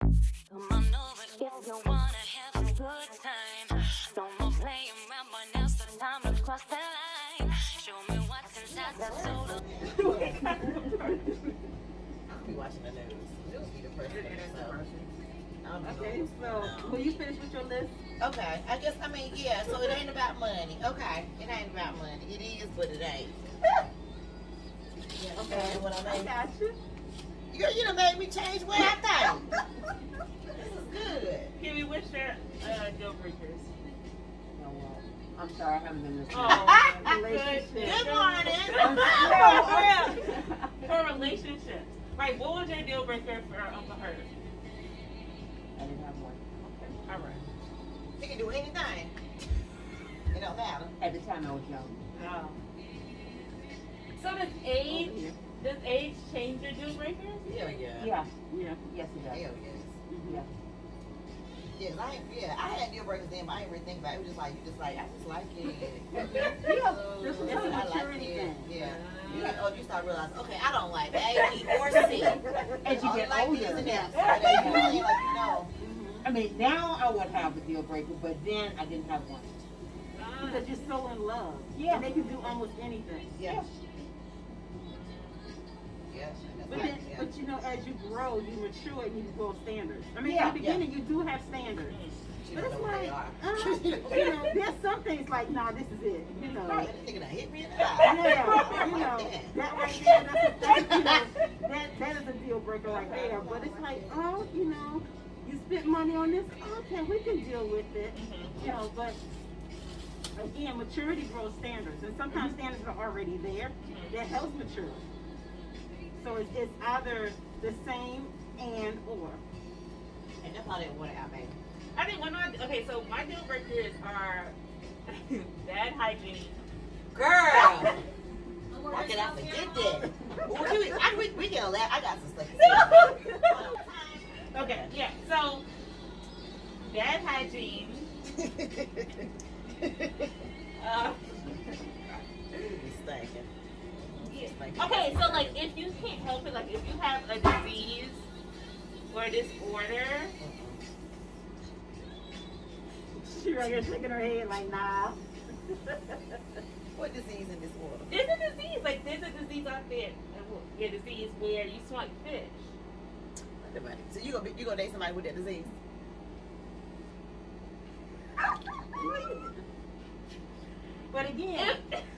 Come on over if you wanna have a good time. No more playing around, but now's the time to cross the line. Show me what's inside that soda. I'll be watching the news. News be the person. Okay, so will you finish with your list? Okay, yeah, so it ain't about money. Okay, it ain't about money. It is, but it ain't. Yeah, okay, what I mean? Got you. You done made me change what I think. This is good. Kimmy, what's your deal breakers? I'm sorry, I haven't been listening. Oh, Good morning. For relationships. Right, what was your deal breaker for Uncle Herb? I didn't have one. Okay, all right. He can do anything. It don't matter. At the time I was young. Oh. So does age change your deal breakers? Hell yeah. Yeah. Yes, it does. Hell yes. Yeah. I had deal breakers then, but I didn't really think about it. It was just like, I just like it. This was I a like maturity it. thing. Yeah. You start realizing, okay, I don't like A, B, or C. As you I get like older. these and Yeah. that. I mean, now I would have a deal breaker, but then I didn't have one. Because you're so in love. Yeah. And they can do almost anything. Yeah. Yeah. But you know, as you grow, you mature and you grow standards. I mean, Yeah, in the beginning, you do have standards. But it's like, you there's some things like, nah, this is it. You know. That nigga done hit me in the eye. Yeah, you know, that right there, that's a thing, you know, that is a deal breaker right there. But it's like, oh, you know, you spent money on this, okay, we can deal with it. You know, but again, maturity grows standards. And sometimes standards are already there. That helps mature. So it's either the same and or. And that's how they want it out, baby. I think so my deal breakers are bad hygiene. Girl! How could I forget that? We can laugh. I got some stuff to say. Okay, yeah. So bad hygiene. Stinking. Okay, so like if you can't help it, like if you have a disease or disorder. She right here shaking her head like, nah. What disease and disorder? There's a disease, like there's a disease out there. A disease where you smell like fish. So you gonna date somebody with that disease? But again,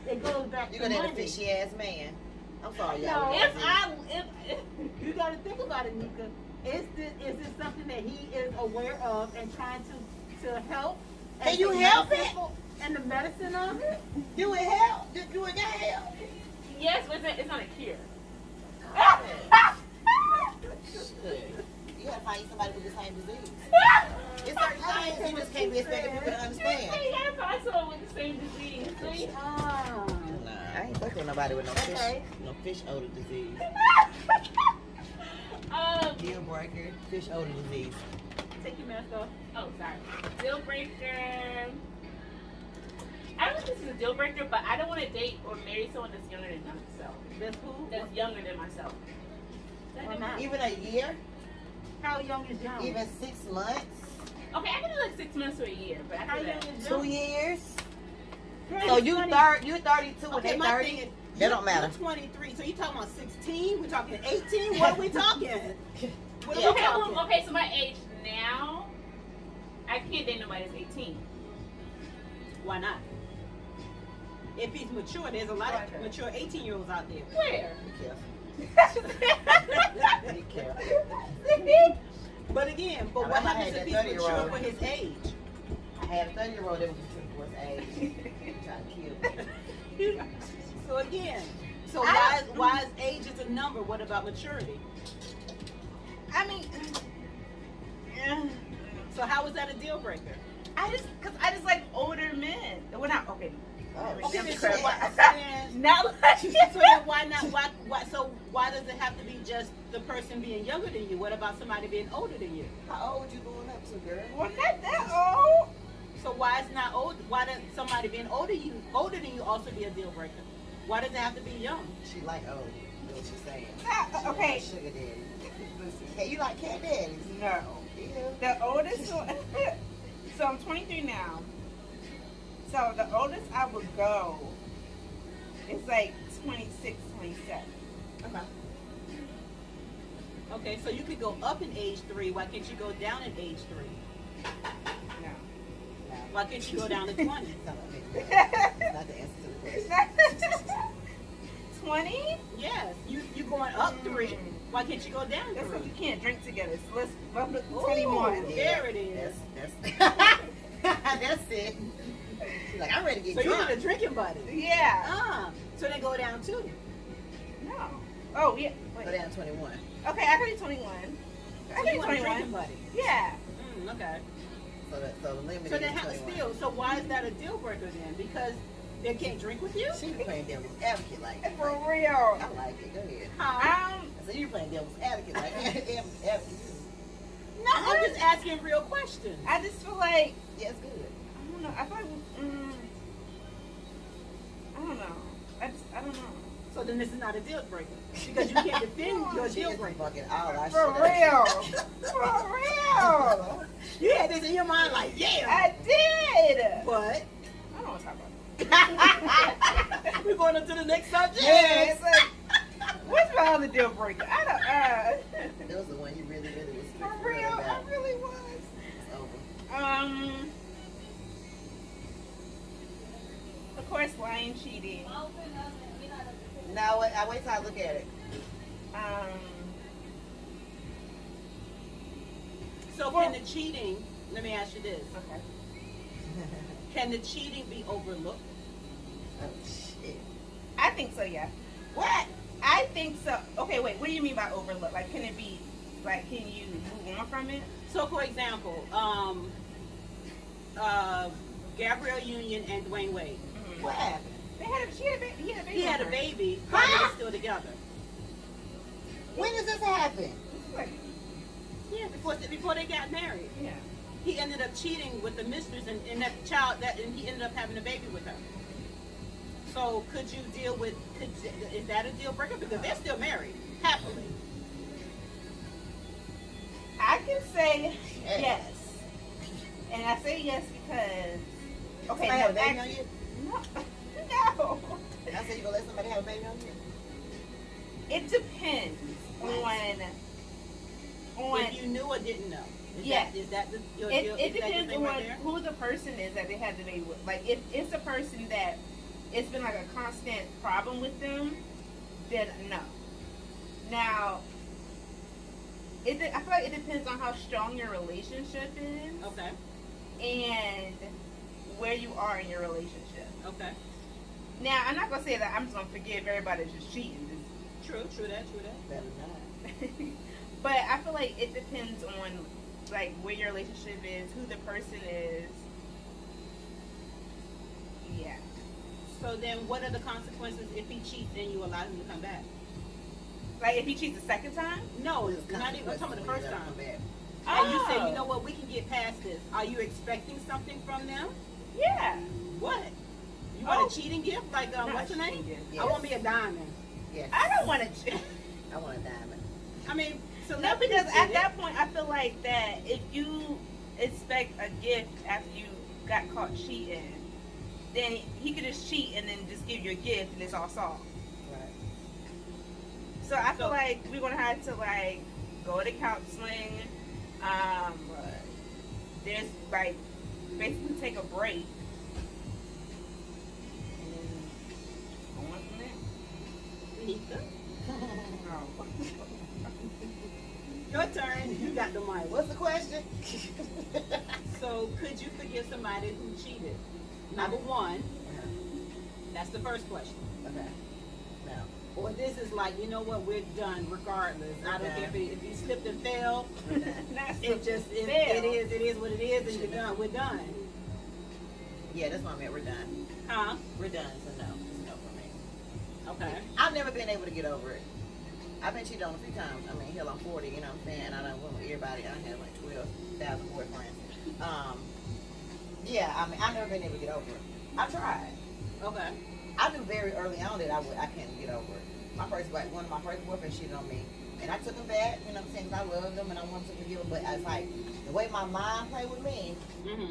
it goes back You to gonna date a money. fishy ass man? I'm sorry, No, y'all. If You got to think about it, Nika. Is this something that he is aware of and trying to help? Can you help it? And the medicine of it? Do it help? Do it got help? yes, but it's not a cure. Shit. You gotta find somebody with the same disease. It's certain things you just can't be expecting people to understand. You gotta find someone with the same disease. See? Oh. Nah, I ain't fucking with nobody with no fish odor disease. Deal breaker, fish odor disease. Take your mask off. Oh, sorry. Deal breaker. I don't know if this is a deal breaker, but I don't want to date or marry someone that's younger than myself. That's who? That's younger than myself. Why not? Even a year? How young is young? Even 6 months? Okay, I can do like 6 months to a year, but How after young that, is 2 young? years? Hey, So you 20 you 32 and Okay, they my 30? thing is, That don't matter. You're 23, so you talking about 16? We're talking 18? What are we talking? What are we okay, talking? okay, so my age now, I can't date nobody that's 18. Why not? If he's mature, there's a lot of mature 18-year-olds out there. Where? Be careful. Be careful. But again, I what had happens that if he's mature 30-year-old. for his age? I had a 30-year-old that was mature for his age. Trying to kill me. So again, why is age is a number? What about maturity? I mean, So how is that a deal breaker? I just like older men. We're not okay. Okay, Never so correct. not like so then why not? So why does it have to be just the person being younger than you? What about somebody being older than you? How old you going up to, girl? We're not that old. So why is not old? Why does somebody being older than you also be a deal breaker? Why does it have to be young? She like old. You know what she's saying? Okay. Sugar daddy. Listen, Hey, you like cat daddies? no. Yeah. The oldest one, so I'm 23 now. So the oldest I would go is like 26, 27. Okay. Okay, so you could go up in age 3. Why can't you go down in age 3? No. Why can't you go down to 20? Sound like me. That's not the answer to the question. 20? Yes, you going up 3. Why can't you go down That's 3? because we can't drink together. So let's look Ooh, 21. There it is. That's it. She's like, I'm ready to So get you're drunk. a drinking buddy. Yeah. So they go down 2. No. Oh, yeah. Wait. Go down 21. Okay, I can do 21. I So can you do want a drinking 21. buddy. Yeah. Okay. So the limit So is then 21. still, so why is that a deal breaker then? Because they can't drink with you? She be playing devil's advocate like For real. I like it. Go ahead. Huh? So you playing devil's advocate like advocate. No, I'm just asking real questions. I just feel like, Yeah, it's good. I don't know. I feel like, I don't know. I don't know. So then this is not a deal breaker. Because you can't defend your She deal is breaker. fucking all our For shit real. For real. You had this in your mind like, yeah. I did. But I don't want to talk about it. we're going on to the next subject. Yeah, it's like, what's my other deal breaker? I don't, That was the one you really, really was for real, I about. really was. It's over. Of course, lying, cheating. Now I wait till I look at it. So can the cheating, let me ask you this. Okay. Can the cheating be overlooked? Oh shit. I think so, yeah. What? I think so. Okay, wait, what do you mean by overlook? Like, can it be, like, can you move on from it? So for example, Gabrielle Union and Dwayne Wade. What happened? She had a baby. He had a with her. baby while they were still together. When does this happen? Like, Yeah, before they got married. yeah. He ended up cheating with the mistress and that child and he ended up having a baby with her. So could you deal with is that a deal breaker? Because they're still married, happily. I can say Yes. yes. And I say yes because, okay, Somebody have a no, baby on actually, you? no. I said you gonna let somebody have a baby on you? It depends on If you knew or didn't know. Yes. Is that your it, deal? it Is that your depends thing on right there? who the person is that they had the baby with. Like, if it's a person that it's been like a constant problem with them, then no. Now, I feel like it depends on how strong your relationship is Okay. and where you are in your relationship. Okay. Now, I'm not gonna say that I'm just gonna forgive everybody that's just cheating. True that. Better not. But I feel like it depends on like where your relationship is, who the person is. Yeah. So then what are the consequences if he cheats and you allow him to come back? Like if he cheats the second time? No, There's not even, I'm talking about the consequences when first you time. come back. And you say, Oh. you know what, we can get past this. Are you expecting something from them? Yeah. What? You Oh. want a cheating gift? Like, Not what's her name? cheating gift. Yes. I want me a diamond. Yes. I don't want to cheat. I want a diamond. I mean, so No, because at that point I feel like that if you expect a gift after you got caught cheating, then he could just cheat and then just give you a gift and it's all solved. Right. So I feel So- like we're gonna have to like go to counseling. There's like basically take a break. And then go on from there. Nika, Oh. your turn. You got the mic. What's the question? So, could you forgive somebody who cheated? Number one, that's the first question. Okay. Now. Or this is like, you know what, we're done regardless. I don't care if you slipped and fell. That's It just it fail. is what it is, and you're done. We're done. Yeah, that's what I meant. We're done. Huh? We're done. So no, it's no for me. Okay. I've never been able to get over it. I've been cheated on a few times. I mean, hell, I'm 40. You know what I'm saying? I done went with everybody. I had like 12,000 boyfriends. Yeah, I mean, I've never been able to get over it. I tried. Okay. I knew very early on that I couldn't get over it. One of my first boyfriends cheated on me. And I took them back, you know what I'm saying, 'cause I love them and I wanted to forgive them. But I was like, the way my mind played with me,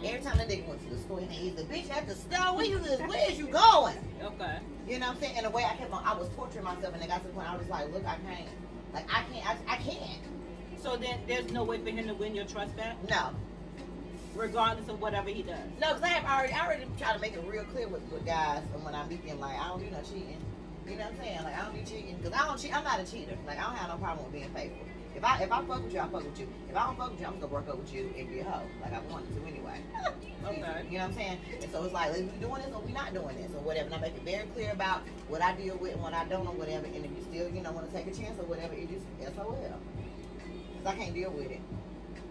every time that nigga went to the store, he's the bitch at the store, where is you going? Okay. You know what I'm saying? And the way I kept on, I was torturing myself, and it got to the point I was like, look, I can't. Like, I can't. So then there's no way for him to win your trust back? No. Regardless of whatever he does? No, because I already tried to make it real clear with guys, and when I meet them, like, I don't do no cheating. You know what I'm saying? Like, I don't be cheating, because I don't cheat. I'm not a cheater. Like, I don't have no problem with being faithful. If I fuck with you, I fuck with you. If I don't fuck with you, I'm just gonna work up with you and be a hoe. Like I wanted to anyway. Okay. You know what I'm saying? And so it's like, we doing this or we not doing this or whatever. And I make it very clear about what I deal with and what I don't or whatever. And if you still, want to take a chance or whatever, it just SOL. Because I can't deal with it.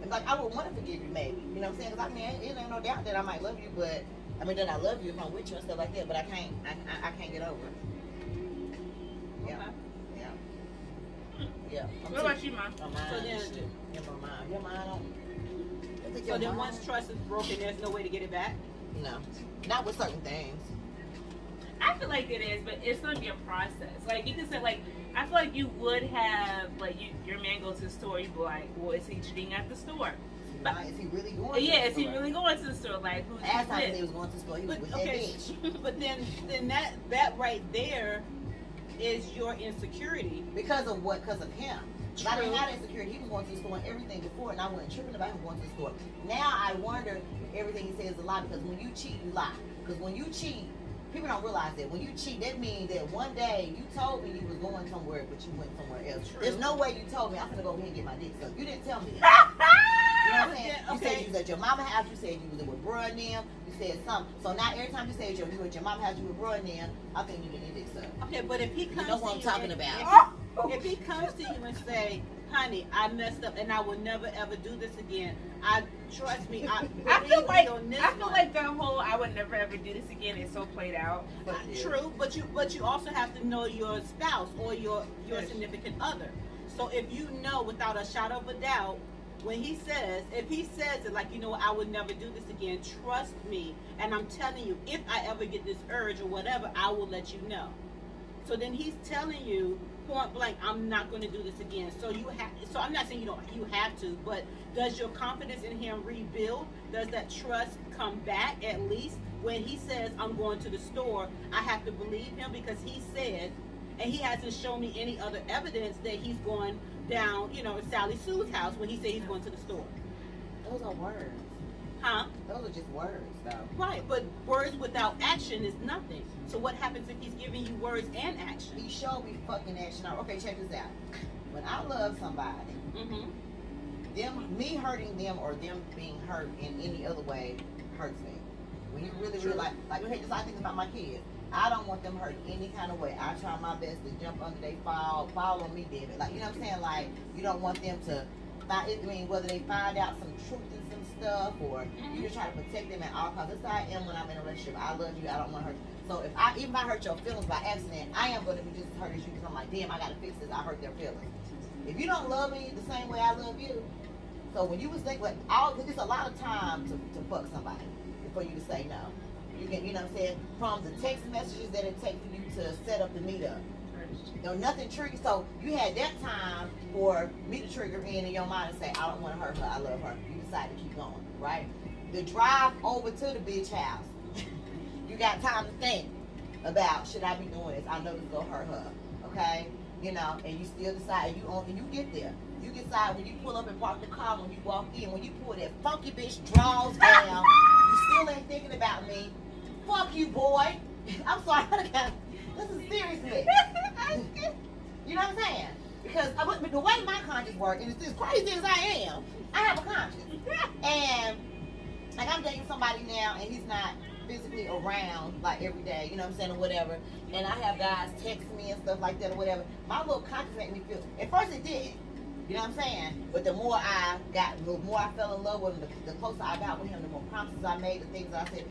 It's like, I would want to forgive you maybe. You know what I'm saying? Because I mean, it ain't no doubt that I might love you, but, I mean, that I love you if I'm with you and stuff like that, but I can't get over it. Yeah. Okay. Yeah. Yeah. What about you, Mom? My mind. So then- shit. Yeah, my mind. Your mind on. I think So your then mind- once trust is broken, there's no way to get it back? No. Not with certain things. I feel like it is, but it's gonna be a process. Like you can say, like I feel like you would have, like your man goes to the store, you be like, well, is he cheating at the store? But is he really going to Yeah, the is he store? really going to the store? Like who's Last time with? he was going to the store, he was But, with okay, that bitch. but then that right there is your insecurity. Because of what? Because of him. 'Cause I didn't True. have that security. He was going to the store and everything before, and I wasn't tripping about him going to the store. Now I wonder if everything he says is a lie, because when you cheat, you lie. Because when you cheat, people don't realize that. When you cheat, that means that one day you told me you was going somewhere, but you went somewhere else. True. There's no way you told me I'm gonna go over here and get my dick sucked. You didn't tell me that. You know what I'm saying? You said you was at your mama house. You said you was with bruh and them. You said something. So now every time you say you were at your mama house, you with bruh and them, I think you get your dick sucked. Okay, but if he comes know what to I'm you talking and- about. If he comes to you and say, honey, I messed up and I will never ever do this again. Trust me, I believe feel me like on this I feel one. like that whole I would never ever do this again is so played out. True, but you also have to know your spouse or your significant other. So if you know without a shadow of a doubt, if he says it like, I would never do this again, trust me, and I'm telling you, if I ever get this urge or whatever, I will let you know. So then he's telling you point blank, I'm not going to do this again. So I'm not saying you have to, but does your confidence in him rebuild? Does that trust come back at least? When he says, I'm going to the store, I have to believe him because he said, and he hasn't shown me any other evidence that he's going down, Sally Sue's house when he said he's going to the store. Those are words. Huh? Those are just words, though. Right, but words without action is nothing. So what happens if he's giving you words and action? He showed me fucking action. Okay, check this out. When I love somebody, me hurting them or them being hurt in any other way hurts me. When you really like okay, just I think about my kids. I don't want them hurt any kind of way. I try my best to jump under their fall on me, David. Like, you know what I'm saying? Like, you don't want them to whether they find out some truth in some stuff or you just try to protect them at all costs. That's how I am when I'm in a relationship. I love you. I don't want to hurt you. So if I hurt your feelings by accident, I am going to be just as hurt as you because I'm like, damn, I got to fix this. I hurt their feelings. If you don't love me the same way I love you, so when you was thinking, like, it's a lot of time to fuck somebody before you to say no. You can, you know what I'm saying? From the text messages that it takes for you to set up the meetup. Nothing triggers. So you had that time for me to trigger in your mind and say, I don't want to hurt her. I love her. You decide to keep going, right? The drive over to the bitch house. You got time to think about, should I be doing this? I know this gonna hurt her, okay? And you still decide. And you get there. You decide when you pull up and park the car, when you walk in, when you pull that funky bitch draws down, you still ain't thinking about me. Fuck you, boy. I'm sorry. This is seriously. You know what I'm saying? Because the way my conscience works, and it's as crazy as I am, I have a conscience. And like I'm dating somebody now, and he's not physically around like every day, you know what I'm saying, or whatever. And I have guys text me and stuff like that or whatever. My little conscience made me feel. At first it did. You know what I'm saying? But the more I fell in love with him, the closer I got with him, the more promises I made, the things that I said.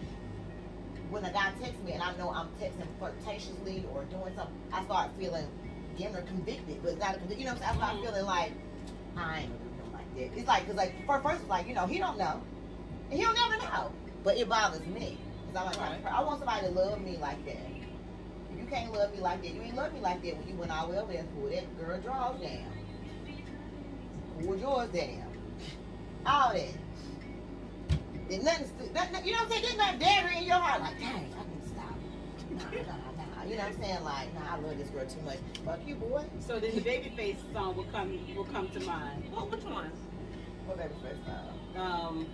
When a guy texts me and I know I'm texting flirtatiously or doing something, I start feeling convicted, but not convicted. You know what I'm saying? I start feeling like I ain't gonna do him like that. It's like, because first it's like, he don't know, and he'll never know. But it bothers me because I want somebody to love me like that. If you can't love me like that, you ain't love me like that when you went all the way over there and pulled that girl draws down. Was yours damn? All that. There's nothing, you know what I'm saying? There's nothing dairy in your heart. Like, dang, I need to stop. Nah. You know what I'm saying? Like, nah, I love this girl too much. Fuck you, boy. So then the Babyface song will come to mind. Well, which one? What baby face song?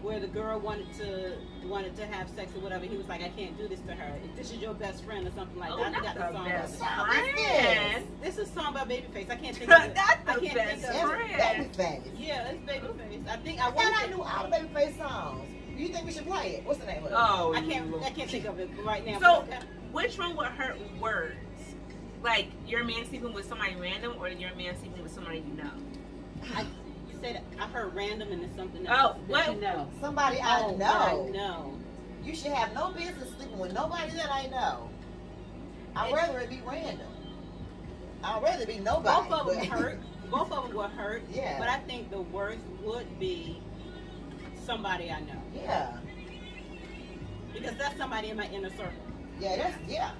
Where the girl wanted to have sex or whatever. He was like, I can't do this to her. If this is your best friend or something like that. I forgot the song. Best about it. friend. This is a song about Babyface. I can't think of it. Not I the can't best think of it. That's baby face. Yeah, it's Babyface. I think I thought I knew all the baby face songs. You think we should play it? What's the name of it? Oh, I can't think of it right now. So, but okay. which one would hurt worse? Like your man sleeping with somebody random, or your man sleeping with somebody you know? You said I heard random and it's something Oh, else. what? You know. Somebody I know. I know. You should have no business sleeping with nobody that I know. I'd rather it be random. I'd rather it be nobody. Both of them hurt. Both of them would hurt. Yeah. But I think the worst would be somebody I know. Yeah. Because that's somebody in my inner circle. Yeah.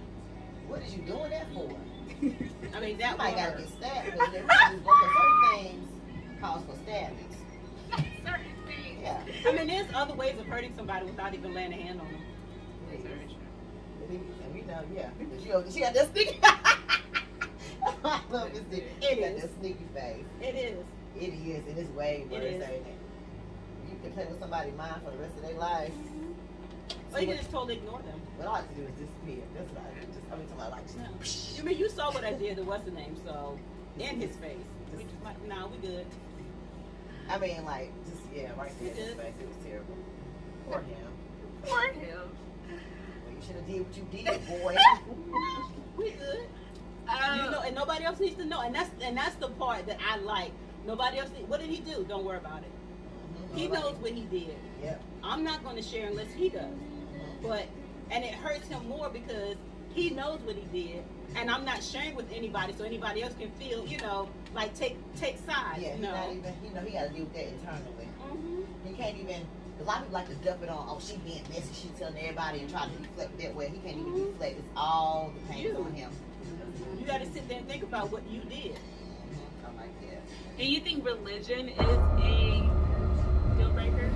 What is you doing that for? I mean, that Somebody would gotta hurt. get stabbed because they're just working certain things cause for stabbings. Certain things. Yeah. I mean, there's other ways of hurting somebody without even laying a hand on them. And we know, yeah. She got that sneaky. I love this thing. She got that sneaky face. It is. It is. It is way worse. It is. Ain't it? You can play with somebody's mind for the rest of their life. Or you can just totally ignore them. What I like to do is disappear. That's what I do. Somebody like I mean, you saw what I did to what's the name, so in his face. We just like, nah, we good. I mean, like, just, yeah, right there in his Good. face. It was terrible. Poor him. Poor him. Well, you should have did what you did, boy. We good. You know, and nobody else needs to know. And that's the part that I like. Nobody else. What did he do? Don't worry about it. He knows what he did. Yep. I'm not going to share unless he does. But and it hurts him more because he knows what he did, and I'm not sharing with anybody, so anybody else can feel, like take sides. Yeah, he's not even, he got to deal with that internally. Mm-hmm. He can't even, a lot of people like to dump it on, oh, she being messy, she telling everybody and trying to deflect that way. He can't even deflect. It's all the pain on him. You got to sit there and think about what you did. I like that. Do you think religion is a deal breaker?